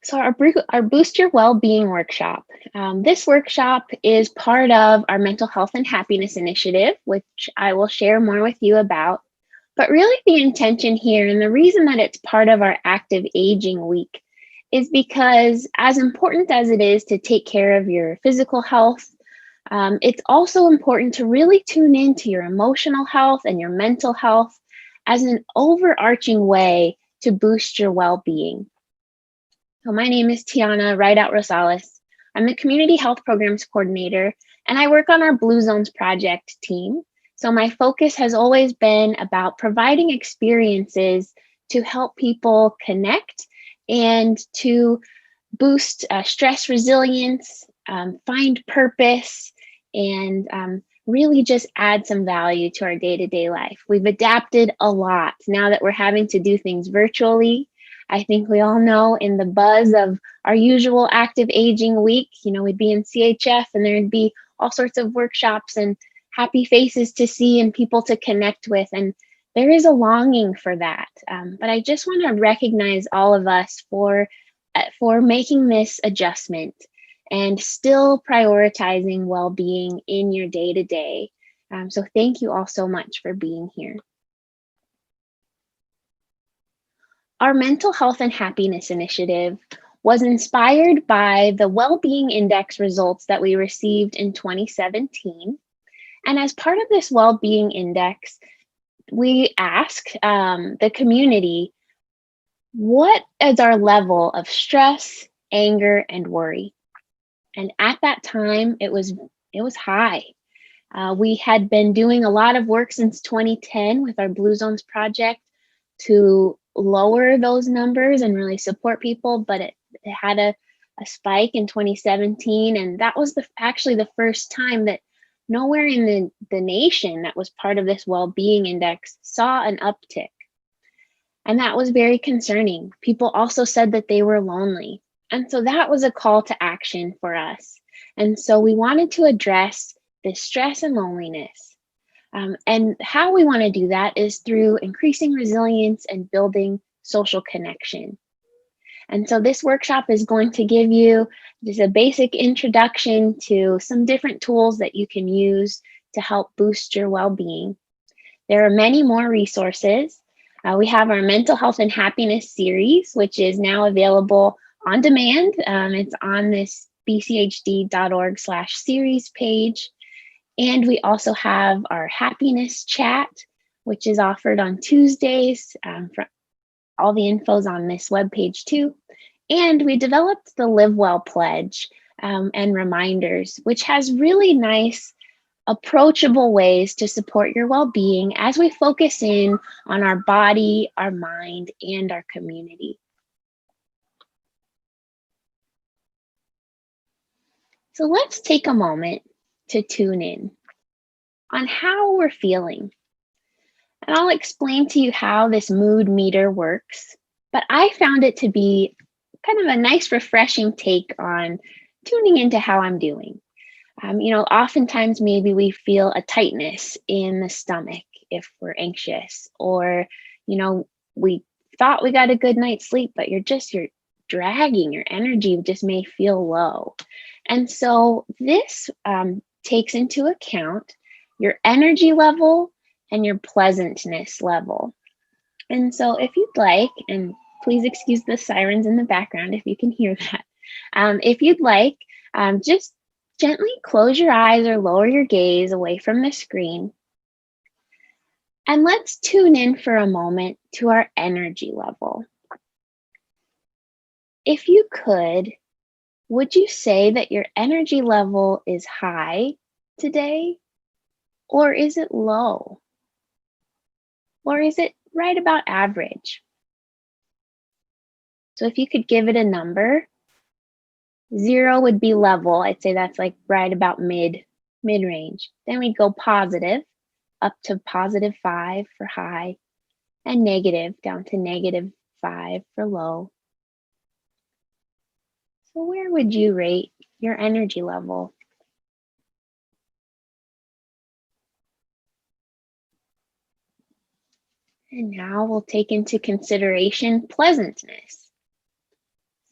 So our Boost Your Wellbeing workshop. This workshop is part of our mental health and happiness initiative, which I will share more with you about. But really the intention here and the reason that it's part of our active aging week is because as important as it is to take care of your physical health, it's also important to really tune into your emotional health and your mental health as an overarching way to boost your well-being. So my name is Tiana Rideout Rosales. I'm the Community Health Programs Coordinator, and I work on our Blue Zones project team. So my focus has always been about providing experiences to help people connect and to boost stress resilience, find purpose, and really just add some value to our day-to-day life. We've adapted a lot now that we're having to do things virtually. I think we all know in the buzz of our usual active aging week, we'd be in CHF and there'd be all sorts of workshops and happy faces to see and people to connect with. And there is a longing for that. But I just want to recognize all of us for making this adjustment and still prioritizing well-being in your day-to-day. So thank you all so much for being here. Our mental health and happiness initiative was inspired by the well-being index results that we received in 2017. And as part of this well-being index, we asked the community, what is our level of stress, anger, and worry? And at that time, it was high. We had been doing a lot of work since 2010 with our Blue Zones project to lower those numbers and really support people, but it had a spike in 2017, and that was actually the first time that nowhere in the nation that was part of this well-being index saw an uptick. And that was very concerning. People also said that they were lonely. And so that was a call to action for us. And so we wanted to address this stress and loneliness. And how we want to do that is through increasing resilience and building social connection. And so this workshop is going to give you just a basic introduction to some different tools that you can use to help boost your well-being. There are many more resources. We have our mental health and happiness series, which is now available on demand. It's on this bchd.org/series page. And we also have our happiness chat, which is offered on Tuesdays. All the info's on this webpage too. And we developed the Live Well Pledge and reminders, which has really nice approachable ways to support your well-being as we focus in on our body, our mind, and our community. So let's take a moment to tune in on how we're feeling. And I'll explain to you how this mood meter works, but I found it to be kind of a nice, refreshing take on tuning into how I'm doing. Oftentimes maybe we feel a tightness in the stomach if we're anxious, or, we thought we got a good night's sleep, but you're dragging, your energy just may feel low. And so this takes into account your energy level and your pleasantness level. And so if you'd like, and please excuse the sirens in the background if you can hear that. If you'd like, just gently close your eyes or lower your gaze away from the screen. And let's tune in for a moment to our energy level. If you could, would you say that your energy level is high today? Or is it low? Or is it right about average? So if you could give it a number, 0 would be level. I'd say that's like right about mid-range. Then we'd go positive up to +5 for high, and negative down to -5 for low. So where would you rate your energy level? And now we'll take into consideration pleasantness.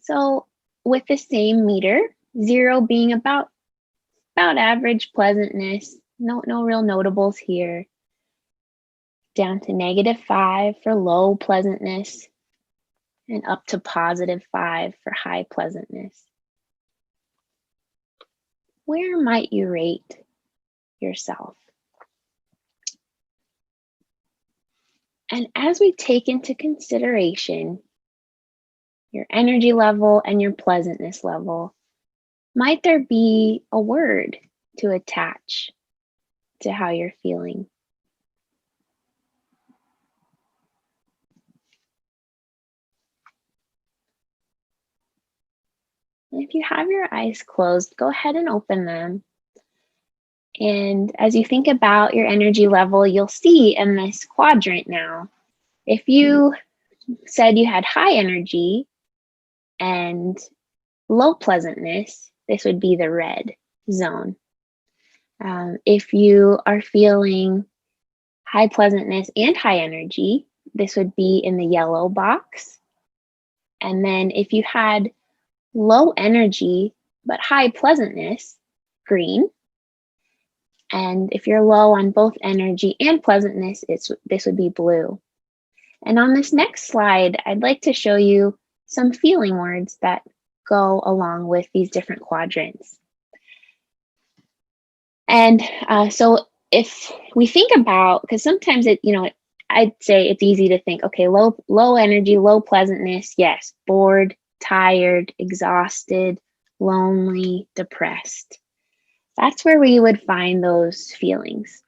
So with the same meter, 0 being about average pleasantness, no real notables here, down to -5 for low pleasantness, and up to +5 for high pleasantness. Where might you rate yourself? And as we take into consideration your energy level and your pleasantness level, might there be a word to attach to how you're feeling? And if you have your eyes closed, go ahead and open them. And as you think about your energy level, you'll see in this quadrant now, if you said you had high energy and low pleasantness, this would be the red zone. If you are feeling high pleasantness and high energy, this would be in the yellow box. And then if you had low energy but high pleasantness, green. And if you're low on both energy and pleasantness, this would be blue. And on this next slide, I'd like to show you some feeling words that go along with these different quadrants. And so if we think about, because sometimes I'd say it's easy to think, okay, low energy, low pleasantness, yes, bored, tired, exhausted, lonely, depressed. That's where we would find those feelings.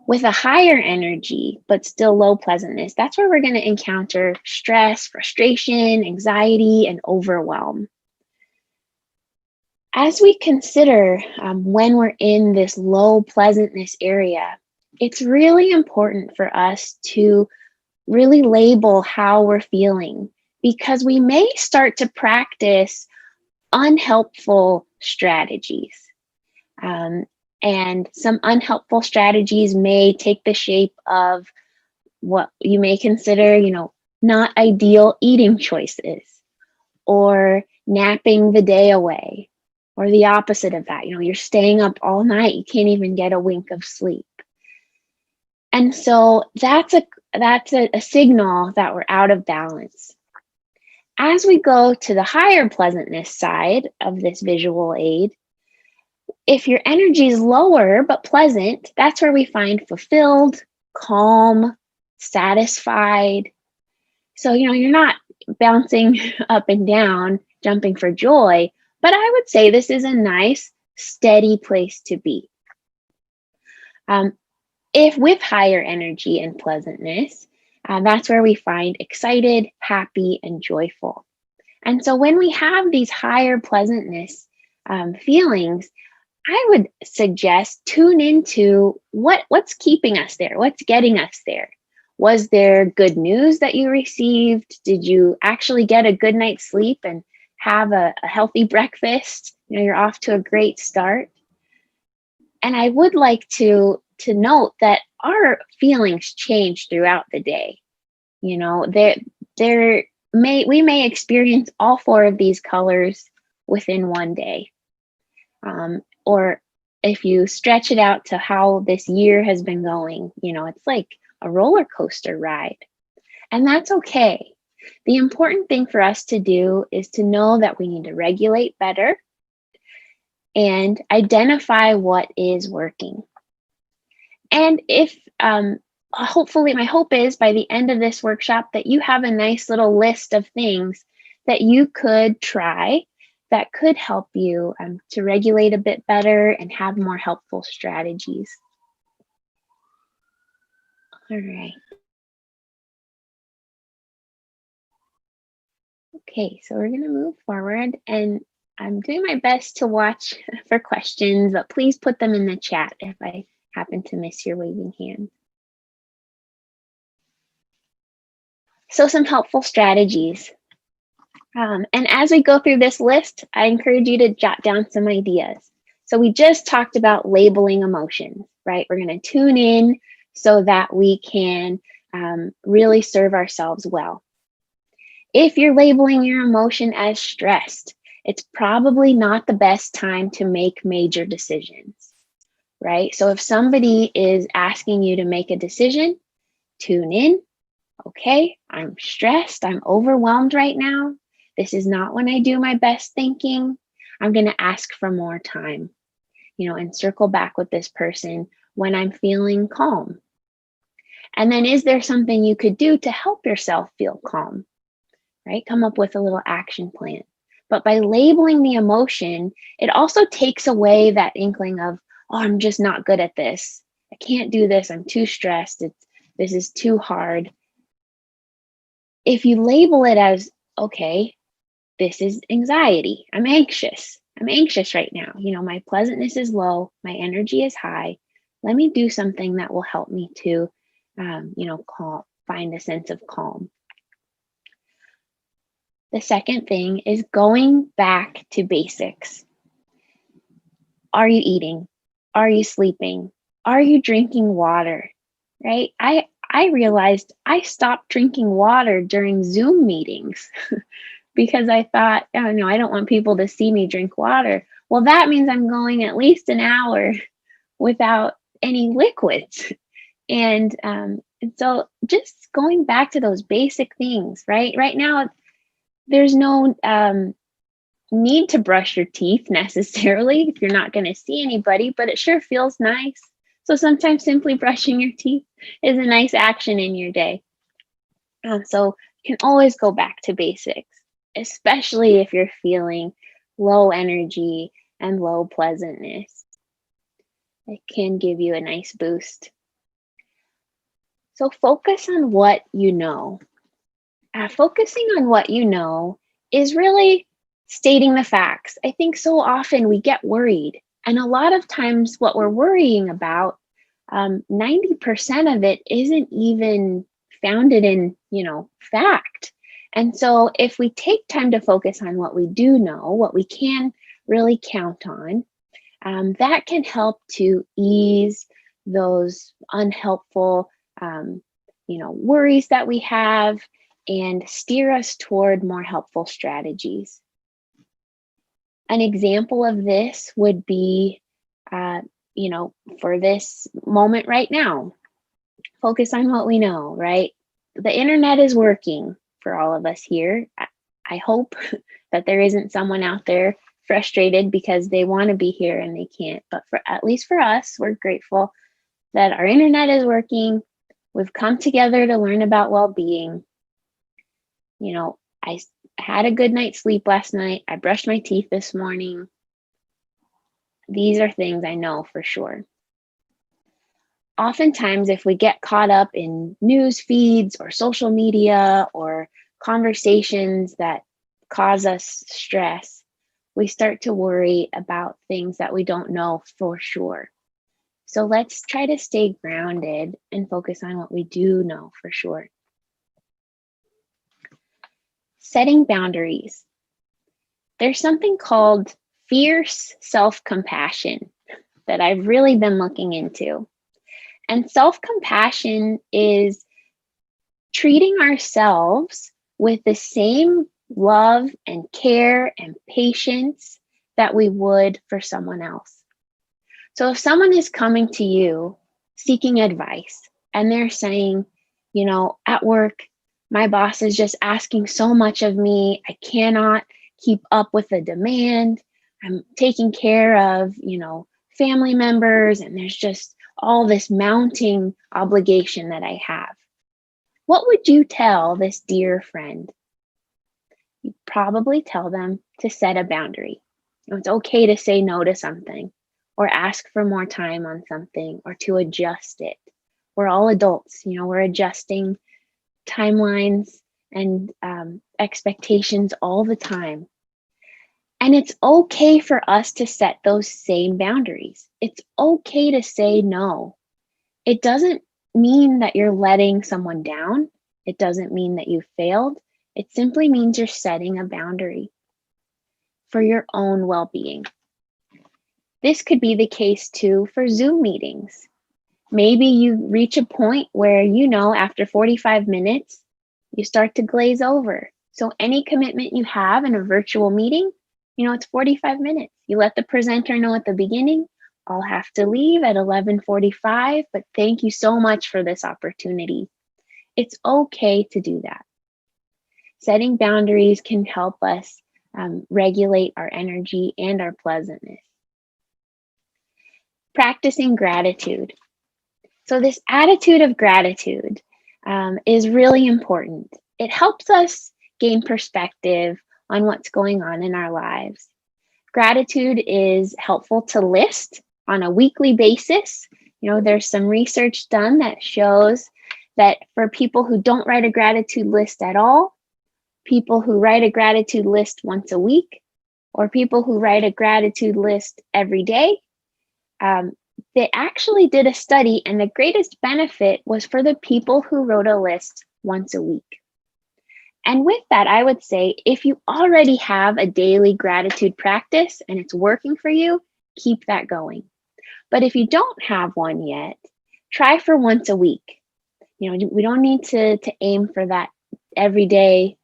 With a higher energy, but still low pleasantness, that's where we're going to encounter stress, frustration, anxiety, and overwhelm. As we consider when we're in this low pleasantness area, it's really important for us to really label how we're feeling, because we may start to practice unhelpful strategies. And some unhelpful strategies may take the shape of what you may consider, not ideal eating choices, or napping the day away, or the opposite of that. You're staying up all night, you can't even get a wink of sleep. And so that's a signal that we're out of balance. As we go to the higher pleasantness side of this visual aid, if your energy is lower but pleasant, that's where we find fulfilled, calm, satisfied. So, you're not bouncing up and down, jumping for joy, but I would say this is a nice, steady place to be. If with higher energy and pleasantness, that's where we find excited, happy, and joyful. And so when we have these higher pleasantness feelings, I would suggest tune into what's keeping us there, what's getting us there. Was there good news that you received? Did you actually get a good night's sleep and have a healthy breakfast? You're off to a great start. And I would like to note that our feelings change throughout the day. We may experience all 4 of these colors within one day. Or if you stretch it out to how this year has been going, it's like a roller coaster ride. And that's okay. The important thing for us to do is to know that we need to regulate better and identify what is working. And if hopefully, my hope is by the end of this workshop that you have a nice little list of things that you could try that could help you to regulate a bit better and have more helpful strategies. All right. Okay, so we're going to move forward, and I'm doing my best to watch for questions, but please put them in the chat if I happen to miss your waving hand. So some helpful strategies. And as we go through this list, I encourage you to jot down some ideas. So we just talked about labeling emotions, right? We're going to tune in so that we can really serve ourselves well. If you're labeling your emotion as stressed, it's probably not the best time to make major decisions, right? So if somebody is asking you to make a decision, tune in. Okay, I'm stressed. I'm overwhelmed right now. This is not when I do my best thinking. I'm going to ask for more time, and circle back with this person when I'm feeling calm. And then, is there something you could do to help yourself feel calm, right? Come up with a little action plan. But by labeling the emotion, it also takes away that inkling of, oh, I'm just not good at this. I can't do this. I'm too stressed. This is too hard. If you label it as, okay, this is anxiety. I'm anxious. I'm anxious right now. My pleasantness is low. My energy is high. Let me do something that will help me to, find a sense of calm. The second thing is going back to basics. Are you eating? Are you sleeping? Are you drinking water? Right? I realized I stopped drinking water during Zoom meetings because I thought, oh no, I don't want people to see me drink water. Well, that means I'm going at least an hour without any liquids. And so just going back to those basic things, right? Right now, there's no need to brush your teeth necessarily if you're not going to see anybody, but it sure feels nice. So sometimes simply brushing your teeth is a nice action in your day. So you can always go back to basics, especially if you're feeling low energy and low pleasantness. It can give you a nice boost. So focus on what you know. Focusing on what you know is really stating the facts. I think so often we get worried, and a lot of times what we're worrying about, 90% of it isn't even founded in, fact. And so if we take time to focus on what we do know, what we can really count on, that can help to ease those unhelpful, worries that we have and steer us toward more helpful strategies. An example of this would be, for this moment right now, focus on what we know, right? The internet is working for all of us here. I hope that there isn't someone out there frustrated because they want to be here and they can't. But at least for us, we're grateful that our internet is working. We've come together to learn about well-being. I had a good night's sleep last night. I brushed my teeth this morning. These are things I know for sure. Oftentimes, if we get caught up in news feeds or social media or conversations that cause us stress, we start to worry about things that we don't know for sure. So let's try to stay grounded and focus on what we do know for sure. Setting boundaries. There's something called fierce self-compassion that I've really been looking into. And self-compassion is treating ourselves with the same love and care and patience that we would for someone else. So if someone is coming to you seeking advice and they're saying, at work, my boss is just asking so much of me. I cannot keep up with the demand. I'm taking care of, family members, and there's just all this mounting obligation that I have. What would you tell this dear friend? You'd probably tell them to set a boundary. It's okay to say no to something or ask for more time on something or to adjust it. We're all adults, we're adjusting timelines and expectations all the time. And it's okay for us to set those same boundaries. It's okay to say no. It doesn't mean that you're letting someone down. It doesn't mean that you failed. It simply means you're setting a boundary for your own well-being. This could be the case too for Zoom meetings. Maybe you reach a point where after 45 minutes, you start to glaze over. So any commitment you have in a virtual meeting, it's 45 minutes. You let the presenter know at the beginning, I'll have to leave at 11:45, but thank you so much for this opportunity. It's okay to do that. Setting boundaries can help us regulate our energy and our pleasantness. Practicing gratitude. So, this attitude of gratitude is really important. It helps us gain perspective on what's going on in our lives. Gratitude is helpful to list on a weekly basis. There's some research done that shows that for people who don't write a gratitude list at all, people who write a gratitude list once a week, or people who write a gratitude list every day, they actually did a study, and the greatest benefit was for the people who wrote a list once a week. And with that, I would say if you already have a daily gratitude practice and it's working for you, keep that going. But if you don't have one yet, try for once a week. We don't need to aim for that every day.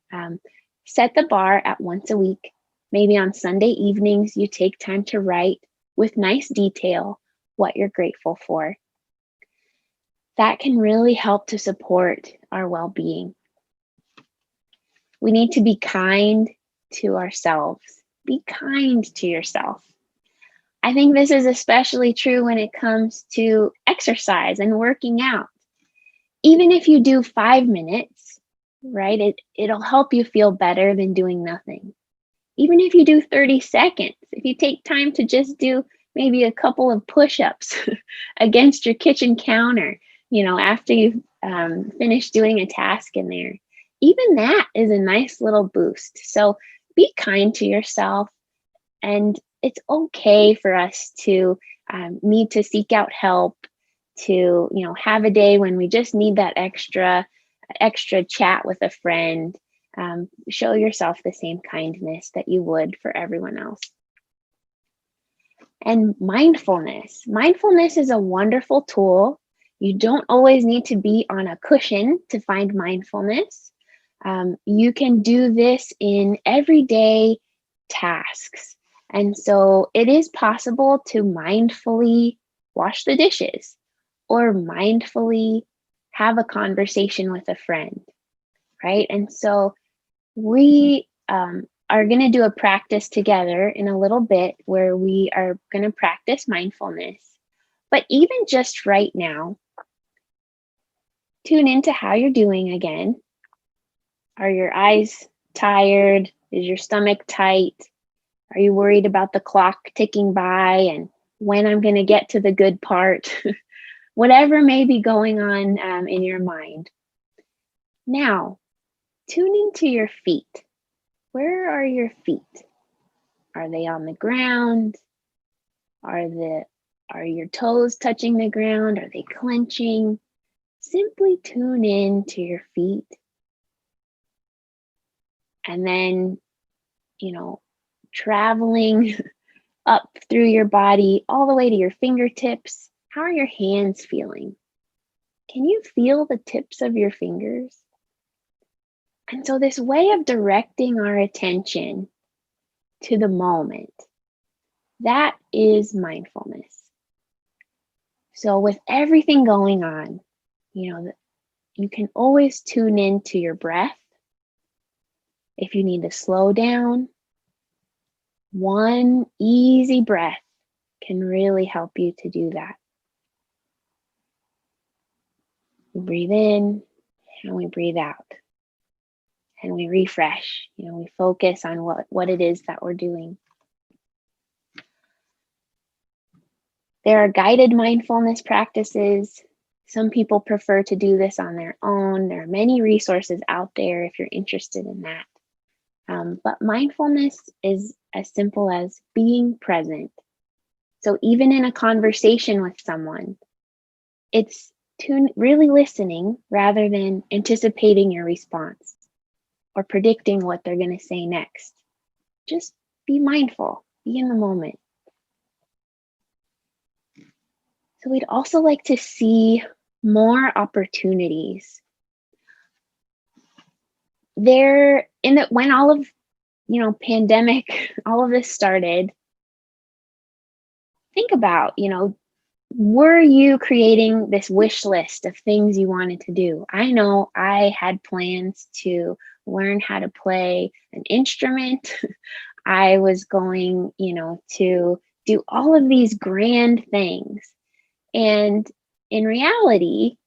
Set the bar at once a week. Maybe on Sunday evenings, you take time to write with nice detail what you're grateful for. That can really help to support our well-being. We need to be kind to ourselves. Be kind to yourself. I think this is especially true when it comes to exercise and working out. Even if you do 5 minutes, right, it'll help you feel better than doing nothing. Even if you do 30 seconds, if you take time to just do maybe a couple of push-ups against your kitchen counter, after you've finished doing a task in there, even that is a nice little boost. So be kind to yourself, and it's okay for us to need to seek out help, to have a day when we just need that extra chat with a friend. Show yourself the same kindness that you would for everyone else. And mindfulness. Mindfulness is a wonderful tool. You don't always need to be on a cushion to find mindfulness. You can do this in everyday tasks. And so it is possible to mindfully wash the dishes or mindfully have a conversation with a friend, right? And so we are going to do a practice together in a little bit where we are going to practice mindfulness. But even just right now, tune into how you're doing again. Are your eyes tired? Is your stomach tight? Are you worried about the clock ticking by and when I'm going to get to the good part? Whatever may be going on in your mind. Now, tune into your feet. Where are your feet? Are they on the ground? Are your toes touching the ground? Are they clenching? Simply tune in to your feet. And then, traveling up through your body all the way to your fingertips. How are your hands feeling? Can you feel the tips of your fingers? And so this way of directing our attention to the moment, that is mindfulness. So with everything going on, you can always tune in to your breath. If you need to slow down, one easy breath can really help you to do that. We breathe in and we breathe out. And we refresh, we focus on what it is that we're doing. There are guided mindfulness practices. Some people prefer to do this on their own. There are many resources out there if you're interested in that. But mindfulness is as simple as being present. So even in a conversation with someone, it's really listening rather than anticipating your response or predicting what they're going to say next. Just be mindful, be in the moment. So we'd also like to see more opportunities. There in that when all of, pandemic, all of this started, think about, were you creating this wish list of things you wanted to do? I know I had plans to learn how to play an instrument. I was going, to do all of these grand things. And in reality,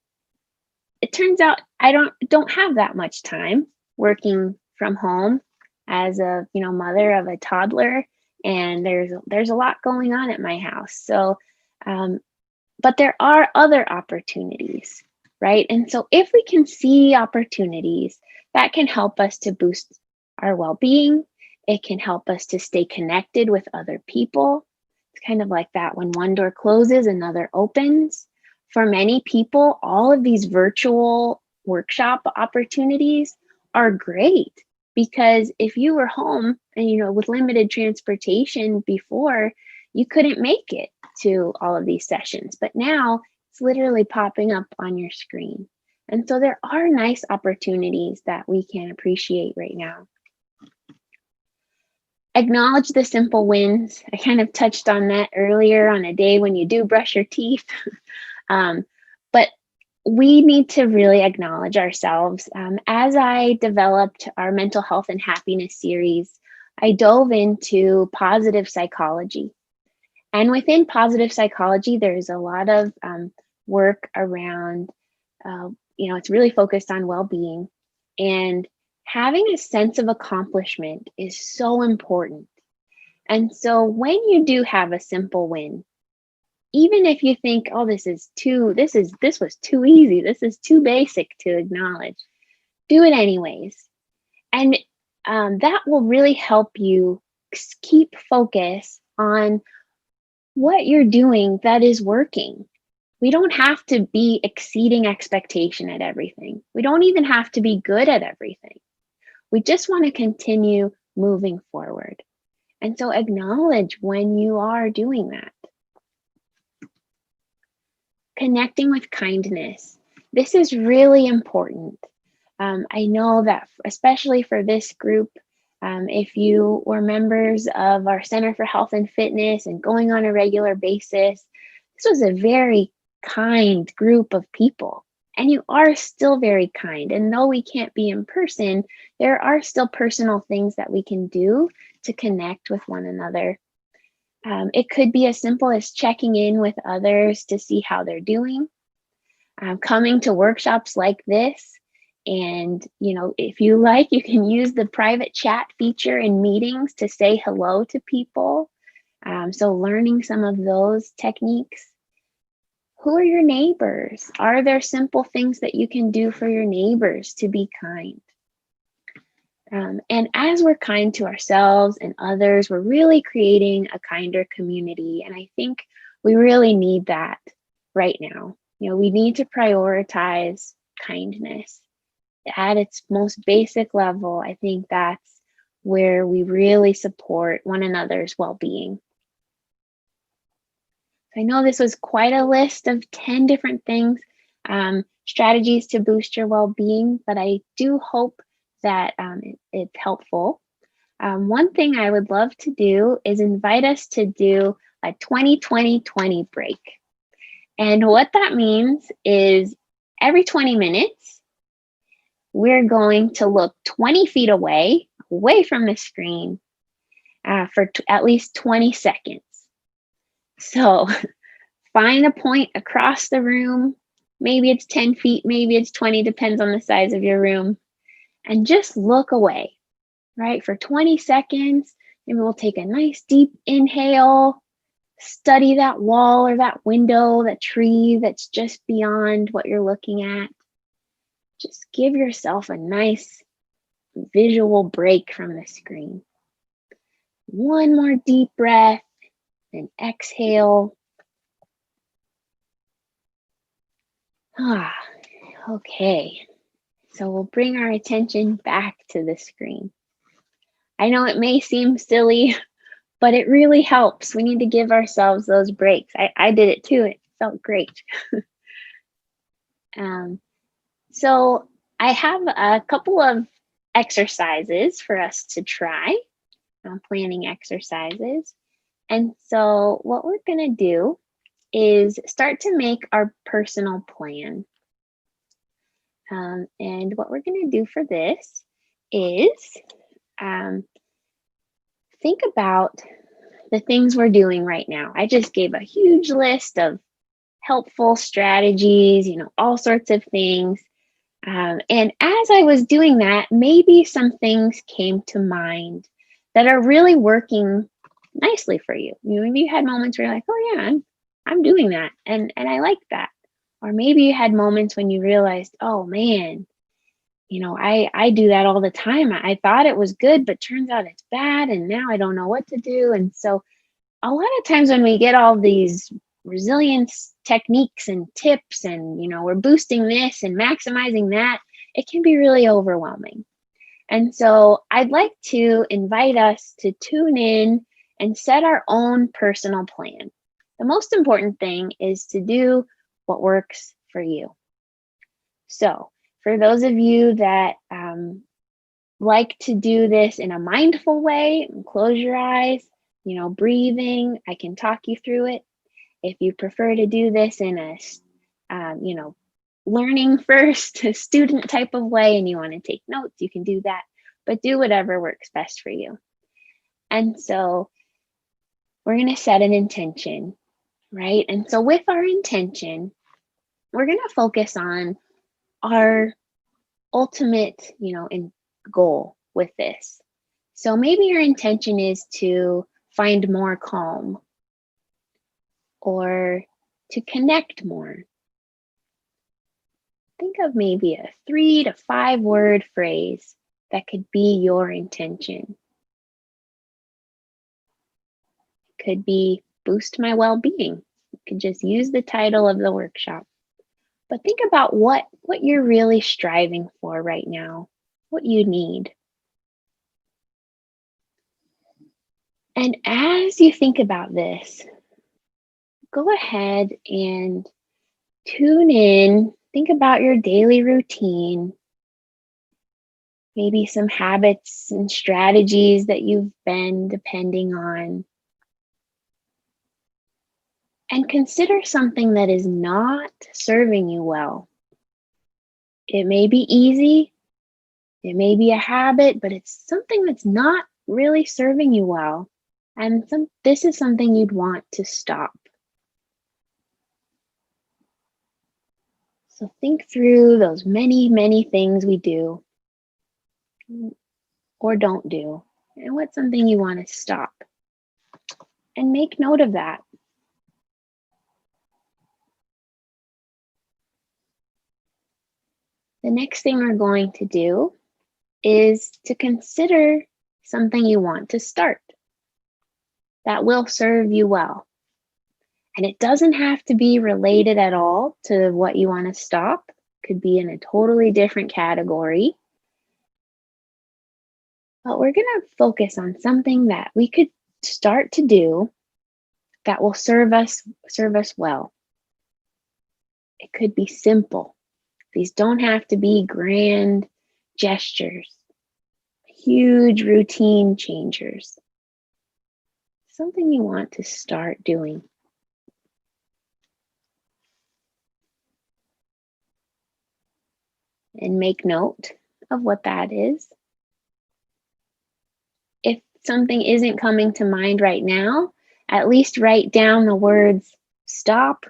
it turns out I don't have that much time working from home as a, mother of a toddler, and there's a lot going on at my house. So um, but there are other opportunities, right? And so if we can see opportunities, that can help us to boost our well-being. It can help us to stay connected with other people. It's kind of like that: when one door closes, another opens. For many people, all of these virtual workshop opportunities are great, because if you were home and, with limited transportation before, you couldn't make it to all of these sessions, but now it's literally popping up on your screen. And so there are nice opportunities that we can appreciate right now. Acknowledge the simple wins. I kind of touched on that earlier, on a day when you do brush your teeth. But we need to really acknowledge ourselves. As I developed our mental health and happiness series, I dove into positive psychology. And within positive psychology, there's a lot of work around, it's really focused on well-being. And having a sense of accomplishment is so important. And so when you do have a simple win, even if you think, oh, this was too easy, this is too basic to acknowledge, do it anyways. And that will really help you keep focus on what you're doing that is working. We don't have to be exceeding expectation at everything. We don't even have to be good at everything. We just want to continue moving forward. And so acknowledge when you are doing that. Connecting with kindness. This is really important. I know that especially for this group, if you were members of our Center for Health and Fitness and going on a regular basis, this was a very kind group of people. And you are still very kind. And though we can't be in person, there are still personal things that we can do to connect with one another. It could be as simple as checking in with others to see how they're doing, coming to workshops like this. And, if you like, you can use the private chat feature in meetings to say hello to people. So learning some of those techniques. Who are your neighbors? Are there simple things that you can do for your neighbors to be kind? And as we're kind to ourselves and others, we're really creating a kinder community. And I think we really need that right now. We need to prioritize kindness at its most basic level. I think that's where we really support one another's well-being. I know this was quite a list of 10 different things, strategies to boost your well-being, but I do hope that it's helpful. One thing I would love to do is invite us to do a 20-20-20 break. And what that means is every 20 minutes, we're going to look 20 feet away from the screen for at least 20 seconds. So find a point across the room. Maybe it's 10 feet, maybe it's 20, depends on the size of your room. And just look away, right? For 20 seconds, and we'll take a nice deep inhale, study that wall or that window, that tree that's just beyond what you're looking at. Just give yourself a nice visual break from the screen. One more deep breath and exhale. Okay. So we'll bring our attention back to the screen. I know it may seem silly, but it really helps. We need to give ourselves those breaks. I did it too. It felt great. So I have a couple of exercises for us to try, planning exercises. And so what we're going to do is start to make our personal plan. And what we're going to do for this is think about the things we're doing right now. I just gave a huge list of helpful strategies, all sorts of things. And as I was doing that, maybe some things came to mind that are really working nicely for you. Maybe you had moments where you're like, oh yeah, I'm doing that, and I like that. Or maybe you had moments when you realized, oh man, I do that all the time. I thought it was good, but turns out it's bad, and now I don't know what to do. And so a lot of times when we get all these resilience techniques and tips and we're boosting this and maximizing that, it can be really overwhelming. And so I'd like to invite us to tune in and set our own personal plan. The most important thing is to do what works for you. So for those of you that like to do this in a mindful way, close your eyes, breathing, I can talk you through it. If you prefer to do this in a, learning first, student type of way, and you want to take notes, you can do that, but do whatever works best for you. And so we're going to set an intention, right? And so with our intention, we're going to focus on our ultimate, goal with this. So maybe your intention is to find more calm or to connect more. Think of maybe a 3 to 5 word phrase that could be your intention. It could be boost my well-being. You could just use the title of the workshop. But think about what you're really striving for right now, what you need. And as you think about this, go ahead and tune in. Think about your daily routine, maybe some habits and strategies that you've been depending on. And consider something that is not serving you well. It may be easy, it may be a habit, but it's something that's not really serving you well. And this is something you'd want to stop. So think through those many, many things we do or don't do, and what's something you want to stop. And make note of that. The next thing we're going to do is to consider something you want to start that will serve you well. And it doesn't have to be related at all to what you want to stop. It could be in a totally different category. But we're going to focus on something that we could start to do that will serve us well. It could be simple. These don't have to be grand gestures, huge routine changers. Something you want to start doing. And make note of what that is. If something isn't coming to mind right now, at least write down the words stop,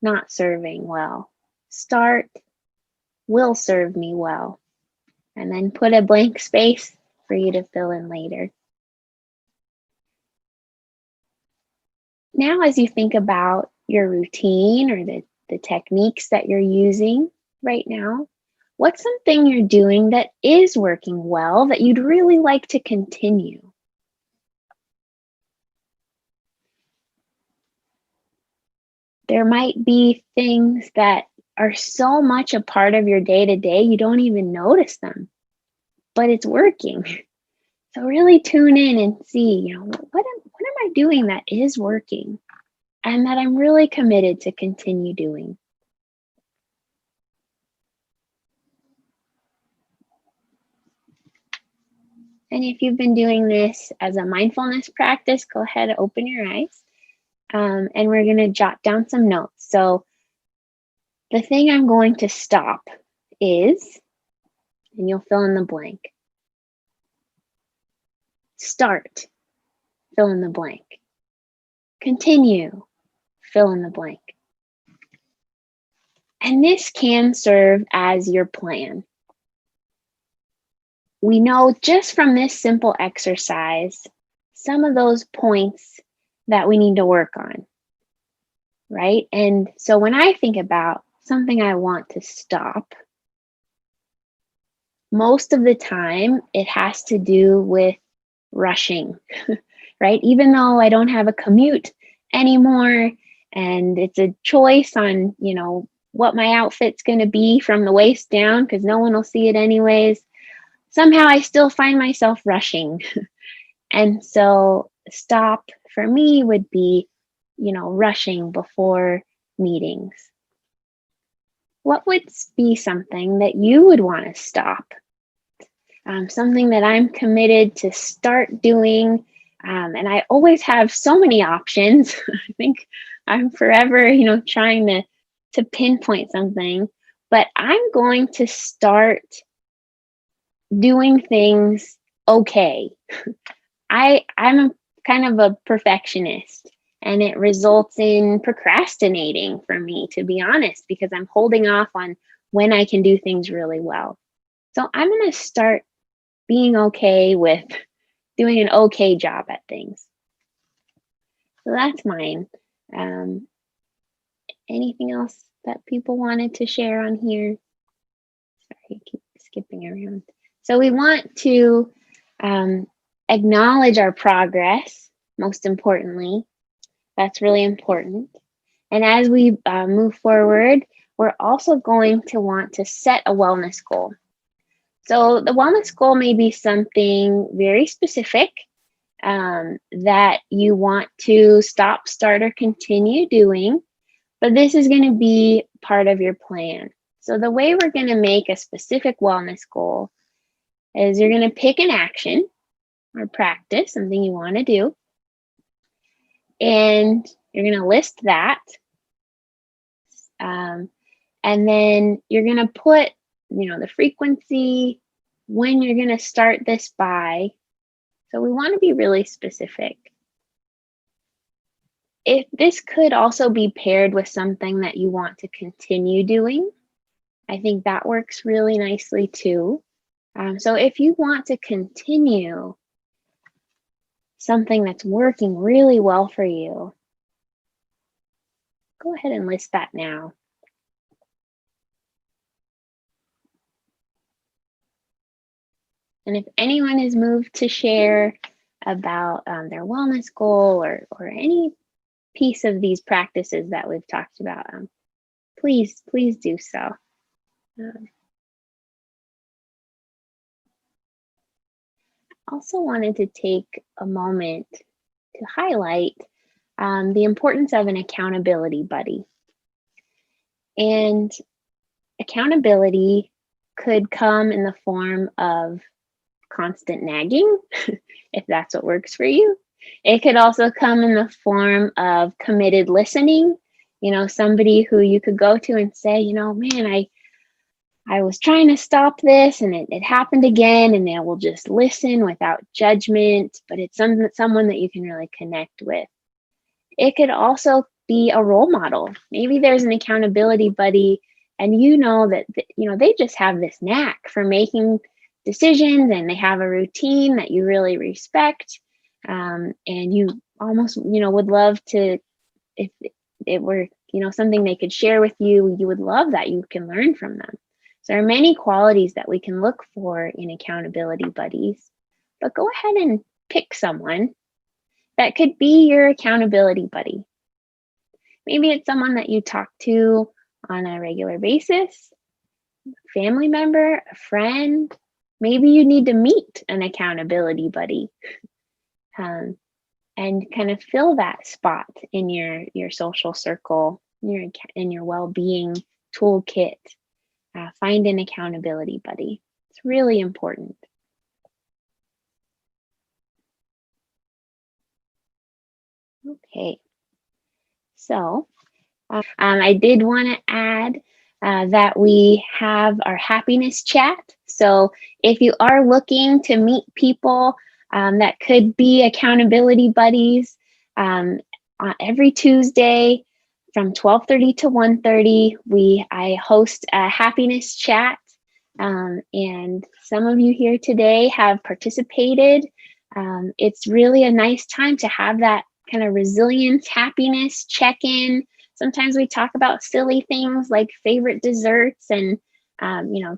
not serving well. Start, will serve me well. And then put a blank space for you to fill in later. Now, as you think about your routine or the techniques that you're using right now, what's something you're doing that is working well that you'd really like to continue? There might be things that are so much a part of your day-to-day, you don't even notice them, but it's working. So really tune in and see, what am I doing that is working and that I'm really committed to continue doing? And if you've been doing this as a mindfulness practice, go ahead and open your eyes. And we're going to jot down some notes. So the thing I'm going to stop is, and you'll fill in the blank. Start, fill in the blank. Continue, fill in the blank. And this can serve as your plan. We know just from this simple exercise some of those points that we need to work on, right? And so when I think about something I want to stop, most of the time it has to do with rushing, right? Even though I don't have a commute anymore and it's a choice on, what my outfit's going to be from the waist down because no one will see it anyways, somehow I still find myself rushing. And so stop for me would be, rushing before meetings. What would be something that you would want to stop? Something that I'm committed to start doing. And I always have so many options. I think I'm forever, trying to pinpoint something, but I'm going to start doing things okay. I'm kind of a perfectionist, and it results in procrastinating for me, to be honest, because I'm holding off on when I can do things really well. So I'm going to start being okay with doing an okay job at things. So that's mine. Anything else that people wanted to share on here? Sorry, I keep skipping around. So we want to acknowledge our progress, most importantly. That's really important. And as we move forward, we're also going to want to set a wellness goal. So the wellness goal may be something very specific that you want to stop, start, or continue doing, but this is going to be part of your plan. So the way we're going to make a specific wellness goal is you're going to pick an action or practice, something you want to do, and you're going to list that. And then you're going to put, the frequency, when you're going to start this by. So we want to be really specific. If this could also be paired with something that you want to continue doing, I think that works really nicely too. So if you want to continue something that's working really well for you, go ahead and list that now. And if anyone is moved to share about their wellness goal or any piece of these practices that we've talked about, please do so. Also wanted to take a moment to highlight the importance of an accountability buddy. And accountability could come in the form of constant nagging, if that's what works for you. It could also come in the form of committed listening, somebody who you could go to and say, man, I was trying to stop this and it happened again, and they will just listen without judgment, but it's someone that you can really connect with. It could also be a role model. Maybe there's an accountability buddy and that they just have this knack for making decisions and they have a routine that you really respect, and you almost would love to, if it were something they could share with you, you would love that. You can learn from them. So there are many qualities that we can look for in accountability buddies, but go ahead and pick someone that could be your accountability buddy. Maybe it's someone that you talk to on a regular basis, family member, a friend. Maybe you need to meet an accountability buddy and kind of fill that spot in your social circle, in your well-being toolkit. Find an accountability buddy. It's really important. Okay, so I did want to add that we have our happiness chat. So if you are looking to meet people that could be accountability buddies, every Tuesday from 12:30 to 1:30, I host a happiness chat. And some of you here today have participated. It's really a nice time to have that kind of resilience, happiness check in. Sometimes we talk about silly things like favorite desserts and,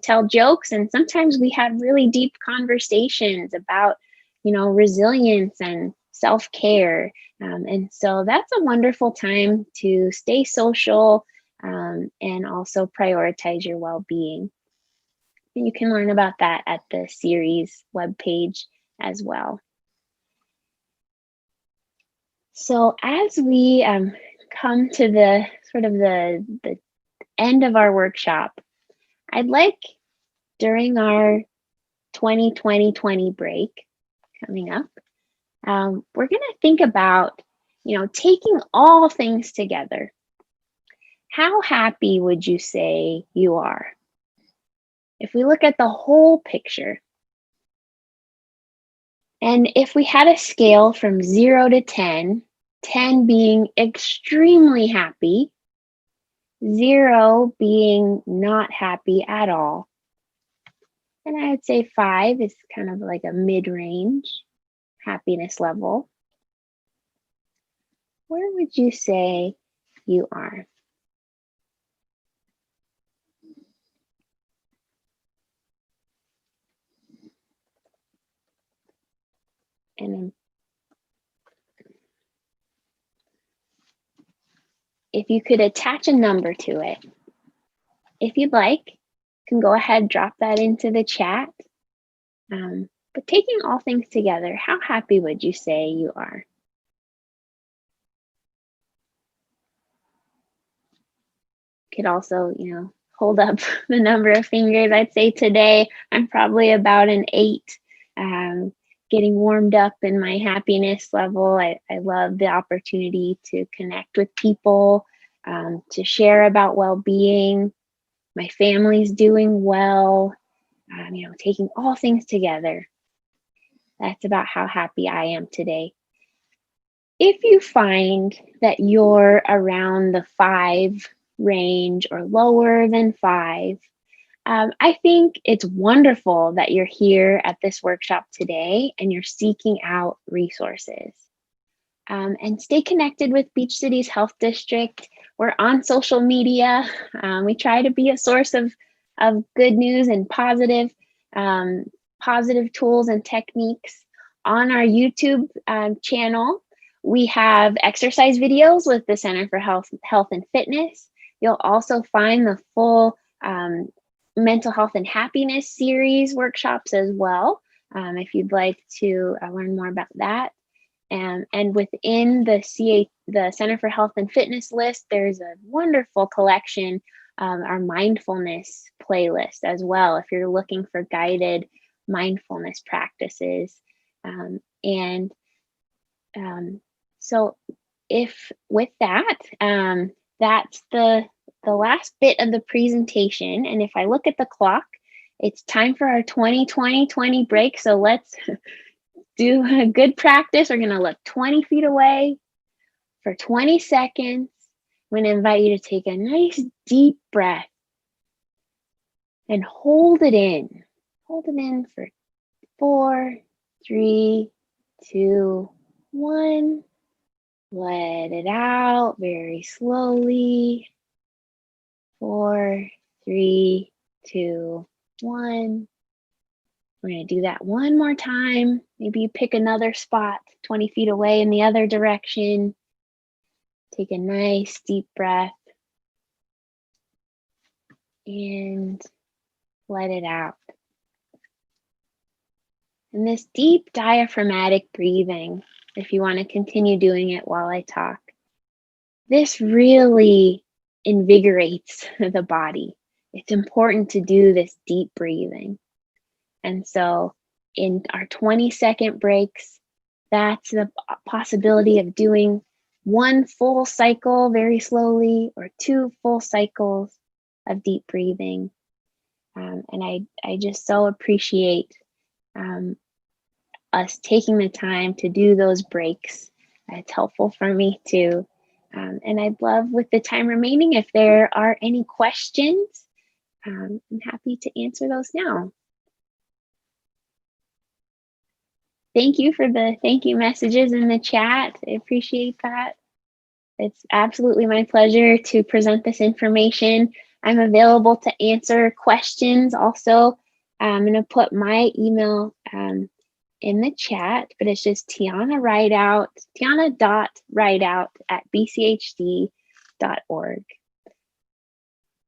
tell jokes. And sometimes we have really deep conversations about, resilience and self care. And so that's a wonderful time to stay social and also prioritize your well being. And you can learn about that at the series webpage as well. So as we come to the sort of the end of our workshop, I'd like during our 2020 break coming up, we're going to think about, taking all things together. How happy would you say you are? If we look at the whole picture, and if we had a scale from 0 to 10, 10 being extremely happy, 0 being not happy at all, and I would say 5 is kind of like a mid range happiness level, where would you say you are? And if you could attach a number to it, if you'd like, you can go ahead, drop that into the chat. But taking all things together, how happy would you say you are? Could also, hold up the number of fingers. I'd say today I'm probably about an 8, getting warmed up in my happiness level. I love the opportunity to connect with people, to share about well being. My family's doing well, taking all things together. That's about how happy I am today. If you find that you're around the 5 range or lower than 5, I think it's wonderful that you're here at this workshop today and you're seeking out resources. And stay connected with Beach Cities Health District. We're on social media. We try to be a source of good news and positive tools and techniques. On our YouTube channel, we have exercise videos with the Center for Health and Fitness. You'll also find the full mental health and happiness series workshops as well, if you'd like to learn more about that. And within the Center for Health and Fitness list, there's a wonderful collection, our mindfulness playlist as well, if you're looking for guided mindfulness practices. And so if with that, that's the last bit of the presentation. And if I look at the clock, it's time for our 2020 break. So let's do a good practice. We're going to look 20 feet away for 20 seconds. I'm going to invite you to take a nice deep breath and hold it in. Hold it in for 4, 3, 2, 1. Let it out very slowly. 4, 3, 2, 1. We're going to do that one more time. Maybe you pick another spot 20 feet away in the other direction. Take a nice deep breath and let it out. And this deep diaphragmatic breathing, if you want to continue doing it while I talk, this really invigorates the body. It's important to do this deep breathing. And so in our 20-second breaks, that's the possibility of doing one full cycle very slowly or 2 full cycles of deep breathing. And I just so appreciate um, us taking the time to do those breaks. It's helpful for me too. And I'd love, with the time remaining, if there are any questions, I'm happy to answer those now. Thank you for the thank you messages in the chat. I appreciate that. It's absolutely my pleasure to present this information. I'm available to answer questions also. I'm going to put my email in the chat, but it's just Tiana Rideout, tiana.rideout@bchd.org.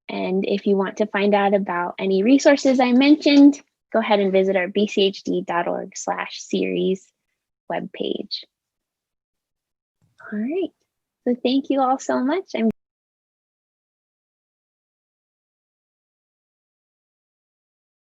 And if you want to find out about any resources I mentioned, go ahead and visit our bchd.org/series webpage. All right. So thank you all so much. I'm